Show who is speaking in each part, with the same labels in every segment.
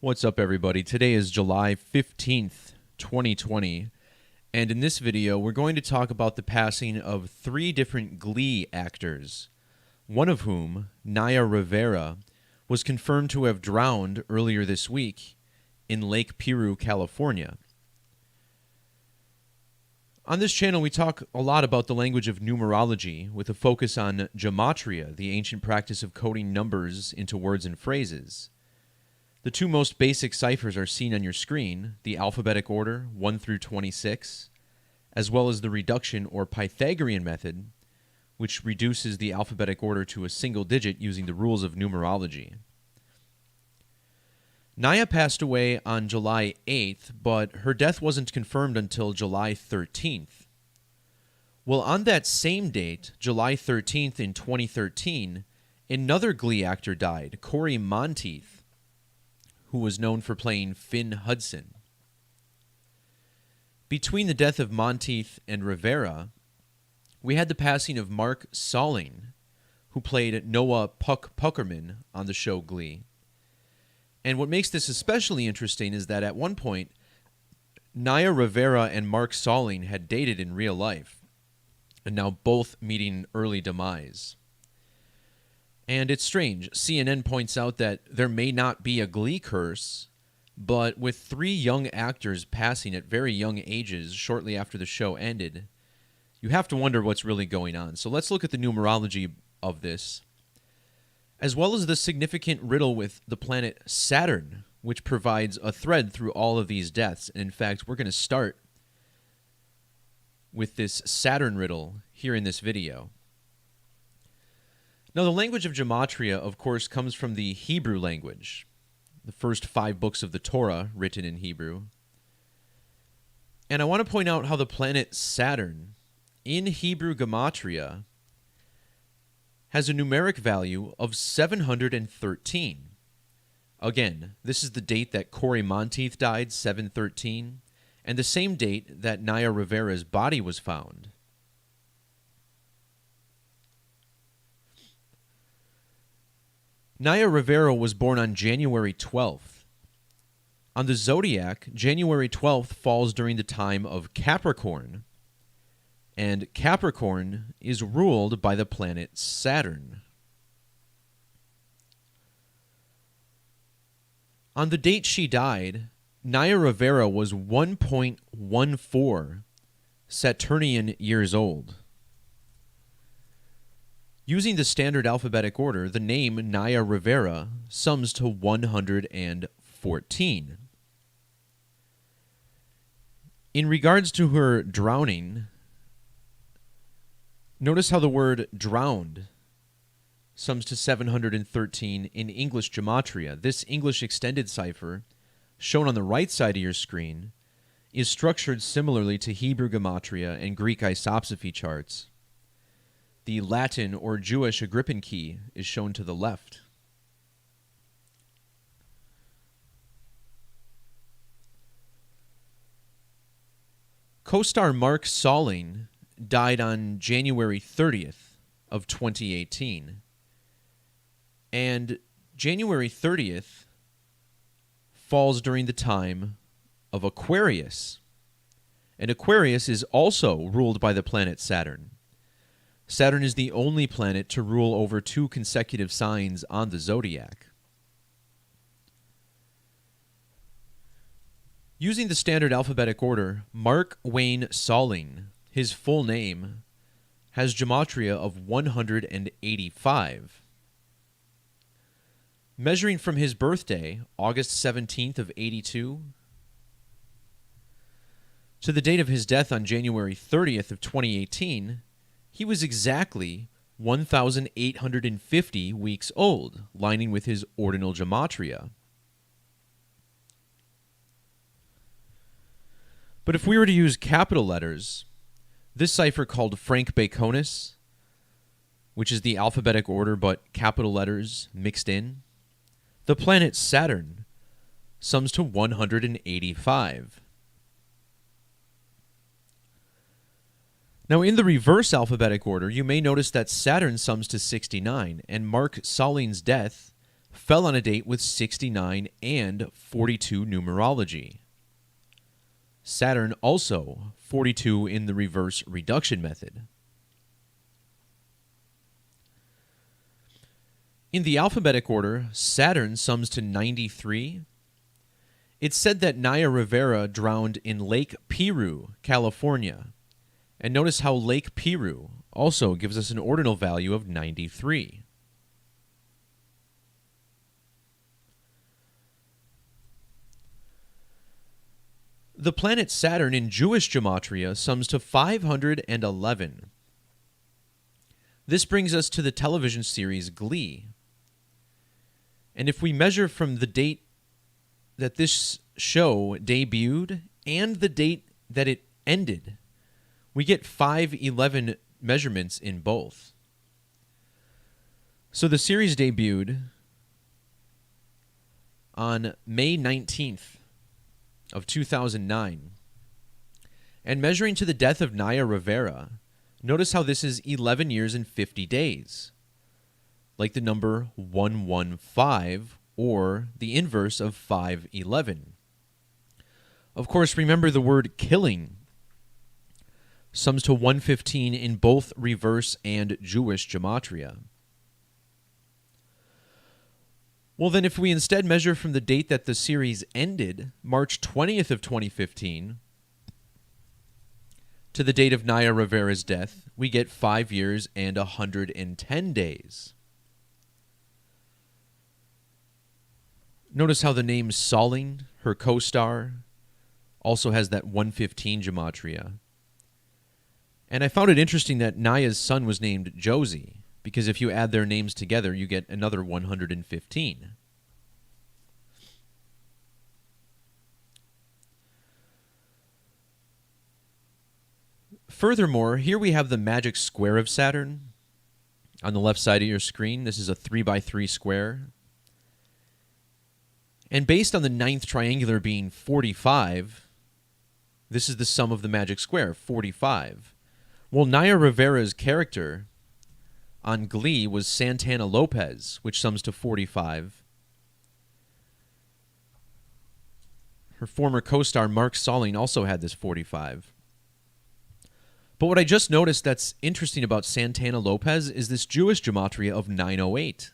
Speaker 1: What's up, everybody? Today is July 15th, 2020, and in this video, we're going to talk about the passing of three different Glee actors, one of whom, Naya Rivera, was confirmed to have drowned earlier this week in Lake Piru, California. On this channel, we talk a lot about the language of numerology with a focus on Gematria, the ancient practice of coding numbers into words and phrases. The two most basic ciphers are seen on your screen, the alphabetic order 1 through 26, as well as the reduction or Pythagorean method, which reduces the alphabetic order to a single digit using the rules of numerology. Naya passed away on July 8th, but her death wasn't confirmed until July 13th. Well, on that same date, July 13th in 2013, another Glee actor died, Cory Monteith, who was known for playing Finn Hudson. Between the death of Monteith and Rivera, we had the passing of Mark Salling, who played Noah Puck Puckerman on the show Glee. And what makes this especially interesting is that at one point, Naya Rivera and Mark Salling had dated in real life, and now both meeting early demise. And it's strange. CNN points out that there may not be a Glee curse, but with three young actors passing at very young ages shortly after the show ended, you have to wonder what's really going on. So let's look at the numerology of this, as well as the significant riddle with the planet Saturn, which provides a thread through all of these deaths. And in fact, we're going to start with this Saturn riddle here in this video. Now, the language of Gematria, of course, comes from the Hebrew language, the first 5 books of the Torah written in Hebrew. And I want to point out how the planet Saturn, in Hebrew Gematria, has a numeric value of 713. Again, this is the date that Cory Monteith died, 713, and the same date that Naya Rivera's body was found. Naya Rivera was born on January 12th. On the zodiac, January 12th falls during the time of Capricorn, and Capricorn is ruled by the planet Saturn. On the date she died, Naya Rivera was 1.14 Saturnian years old. Using the standard alphabetic order, the name Naya Rivera sums to 114. In regards to her drowning, notice how the word drowned sums to 713 in English Gematria. This English extended cipher, shown on the right side of your screen, is structured similarly to Hebrew Gematria and Greek isopsephy charts. The Latin or Jewish Agrippin key is shown to the left. Co-star Mark Salling died on January 30th of 2018. And January 30th falls during the time of Aquarius. And Aquarius is also ruled by the planet Saturn. Saturn is the only planet to rule over 2 consecutive signs on the zodiac. Using the standard alphabetic order, Mark Wayne Salling, his full name, has Gematria of 185. Measuring from his birthday, August 17th of 82, to the date of his death on January 30th of 2018, he was exactly 1,850 weeks old, lining with his ordinal Gematria. But if we were to use capital letters, this cipher called Frank Baconis, which is the alphabetic order but capital letters mixed in, the planet Saturn sums to 185. Now, in the reverse alphabetic order, you may notice that Saturn sums to 69, and Mark Salling's death fell on a date with 69 and 42 numerology. Saturn also 42 in the reverse reduction method. In the alphabetic order, Saturn sums to 93. It's said that Naya Rivera drowned in Lake Piru, California. And notice how Lake Piru also gives us an ordinal value of 93. The planet Saturn in Jewish Gematria sums to 511. This brings us to the television series Glee. And if we measure from the date that this show debuted and the date that it ended, we get 511 measurements in both. So the series debuted on May 19th of 2009. And measuring to the death of Naya Rivera, notice how this is 11 years and 50 days. Like the number 115 or the inverse of 511. Of course, remember the word killing sums to 115 in both reverse and Jewish Gematria. Well, then if we instead measure from the date that the series ended, March 20th of 2015, to the date of Naya Rivera's death, we get 5 years and 110 days. Notice how the name Solling, her co-star, also has that 115 gematria. And I found it interesting that Naya's son was named Josie, because if you add their names together, you get another 115. Furthermore, here we have the magic square of Saturn on the left side of your screen. This is a 3x3 square. And based on the ninth triangular being 45, this is the sum of the magic square, 45. Well, Naya Rivera's character on Glee was Santana Lopez, which sums to 45. Her former co-star Mark Solling also had this 45. But what I just noticed that's interesting about Santana Lopez is this Jewish gematria of 908.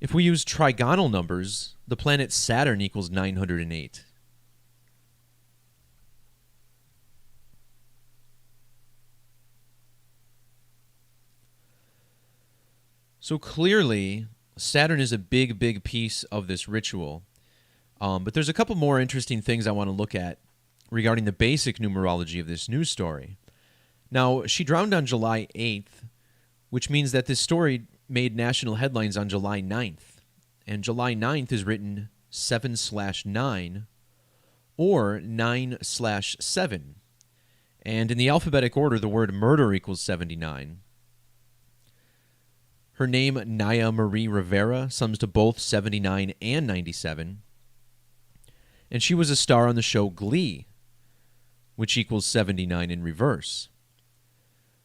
Speaker 1: If we use trigonal numbers, the planet Saturn equals 908. So clearly, Saturn is a big, big piece of this ritual. But there's a couple more interesting things I want to look at regarding the basic numerology of this news story. Now, she drowned on July 8th, which means that this story made national headlines on July 9th. And July 9th is written 7/9 or 9/7. And in the alphabetic order, the word murder equals 79. Her name, Naya Marie Rivera, sums to both 79 and 97. And she was a star on the show Glee, which equals 79 in reverse.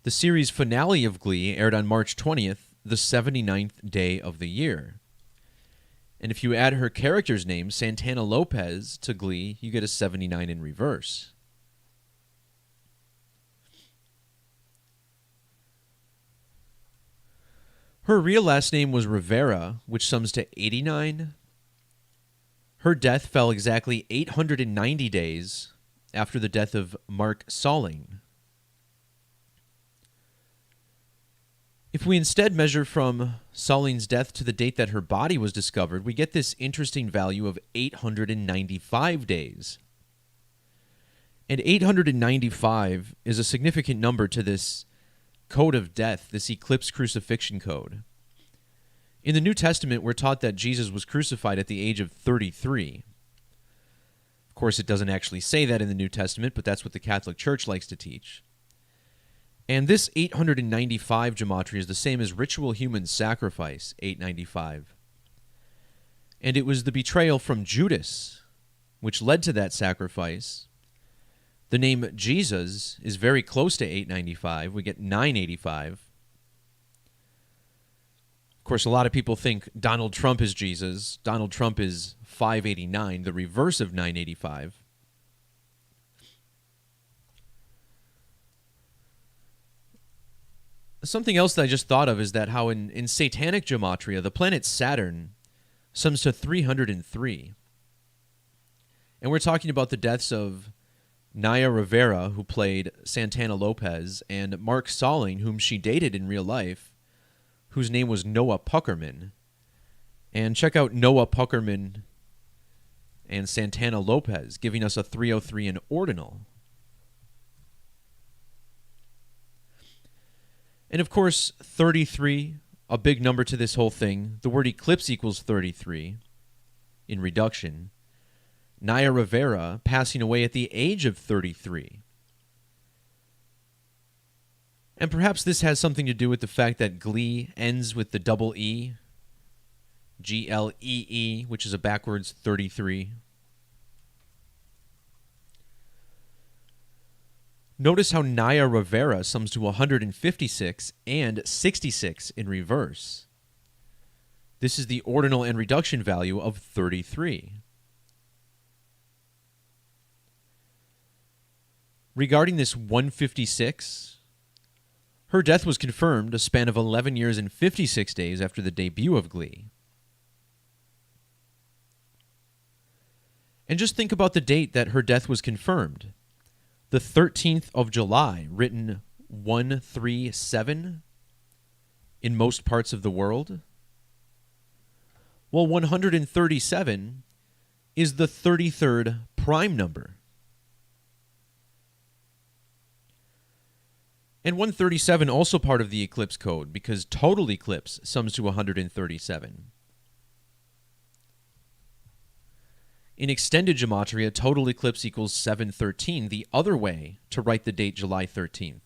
Speaker 1: The series finale of Glee aired on March 20th, the 79th day of the year. And if you add her character's name, Santana Lopez, to Glee, you get a 79 in reverse. Her real last name was Rivera, which sums to 89. Her death fell exactly 890 days after the death of Mark Solling. If we instead measure from Solling's death to the date that her body was discovered, we get this interesting value of 895 days. And 895 is a significant number to this code of death, this eclipse crucifixion code. In the New Testament, we're taught that Jesus was crucified at the age of 33. Of course, it doesn't actually say that in the New Testament, but that's what the Catholic Church likes to teach. And this 895 gematria is the same as ritual human sacrifice, 895. And it was the betrayal from Judas which led to that sacrifice. The name Jesus is very close to 895. We get 985. course, a lot of people think Donald Trump is Jesus. Donald Trump is 589, the reverse of 985. Something else that I just thought of is that how in satanic gematria, the planet Saturn sums to 303. And we're talking about the deaths of Naya Rivera, who played Santana Lopez, and Mark Salling, whom she dated in real life, whose name was Noah Puckerman. And check out Noah Puckerman and Santana Lopez, giving us a 303 in ordinal. And of course, 33, a big number to this whole thing. The word eclipse equals 33 in reduction. Naya Rivera passing away at the age of 33. And perhaps this has something to do with the fact that Glee ends with the double E, Glee, which is a backwards 33. Notice how Naya Rivera sums to 156 and 66 in reverse. This is the ordinal and reduction value of 33. Regarding this 156, her death was confirmed a span of 11 years and 56 days after the debut of Glee. And just think about the date that her death was confirmed. The 13th of July, written 137 in most parts of the world. Well, 137 is the 33rd prime number. And 137 also part of the eclipse code because total eclipse sums to 137. In extended gematria, total eclipse equals 713, the other way to write the date July 13th.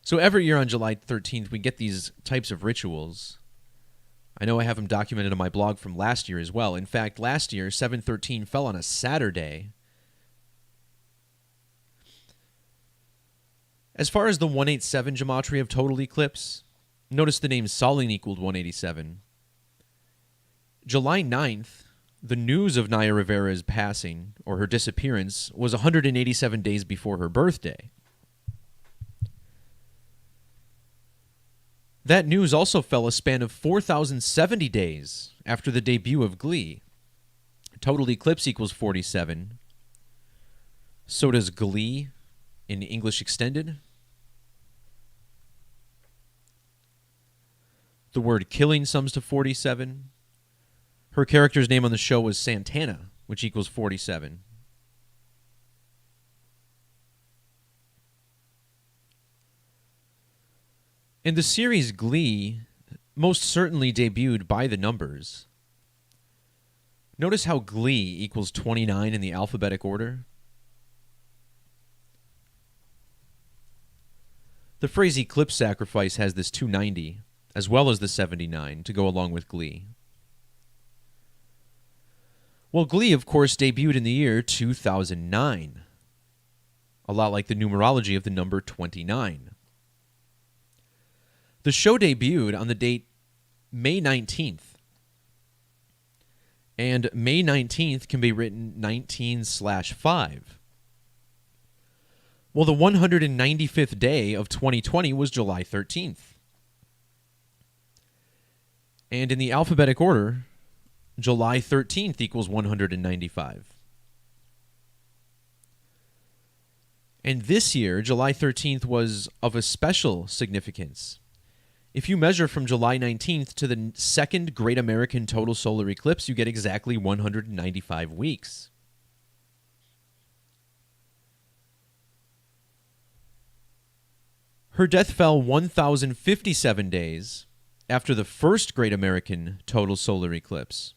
Speaker 1: So every year on July 13th, we get these types of rituals. I know I have them documented on my blog from last year as well. In fact, last year, 713 fell on a Saturday. As far as the 187 gematria of total eclipse, notice the name Salling equaled 187. July 9th, the news of Naya Rivera's passing, or her disappearance, was 187 days before her birthday. That news also fell a span of 4,070 days after the debut of Glee. Total eclipse equals 47. So does Glee in English Extended. The word killing sums to 47. Her character's name on the show was Santana, which equals 47. And the series Glee most certainly debuted by the numbers. Notice how Glee equals 29 in the alphabetic order. The phrase eclipse sacrifice has this 290, as well as the 79, to go along with Glee. Well, Glee, of course, debuted in the year 2009. A lot like the numerology of the number 29. The show debuted on the date May 19th. And May 19th can be written 19/5. Well, the 195th day of 2020 was July 13th. And in the alphabetic order, July 13th equals 195. And this year, July 13th was of a special significance. If you measure from July 19th to the second Great American Total Solar Eclipse, you get exactly 195 weeks. Her death fell 1,057 days after the first Great American Total Solar Eclipse.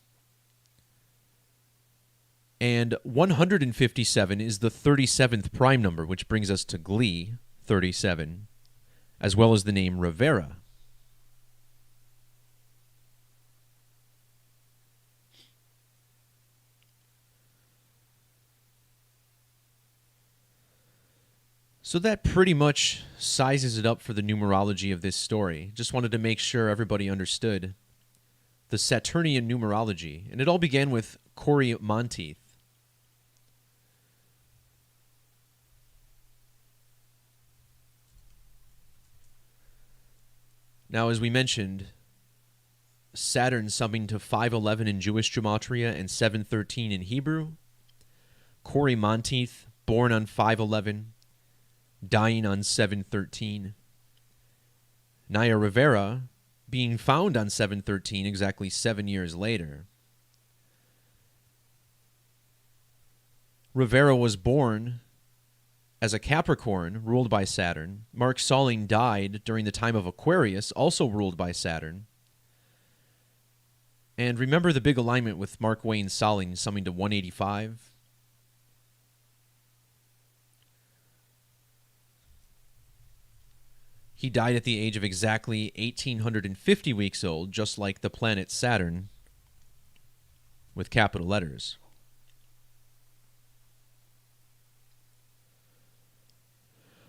Speaker 1: And 157 is the 37th prime number, which brings us to Glee, 37, as well as the name Rivera. So that pretty much sizes it up for the numerology of this story. Just wanted to make sure everybody understood the Saturnian numerology. And it all began with Corey Monteith. Now, as we mentioned, Saturn summing to 511 in Jewish Gematria and 713 in Hebrew. Corey Monteith, born on 511, dying on 713. Naya Rivera, being found on 713 exactly 7 years later. Rivera was born as a Capricorn, ruled by Saturn. Mark Salling died during the time of Aquarius, also ruled by Saturn. And remember the big alignment with Mark Wayne Salling summing to 185? He died at the age of exactly 1,850 weeks old, just like the planet Saturn, with capital letters.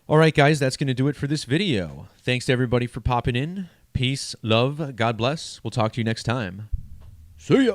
Speaker 1: All right, guys, that's going to do it for this video. Thanks to everybody for popping in. Peace, love, God bless. We'll talk to you next time. See ya.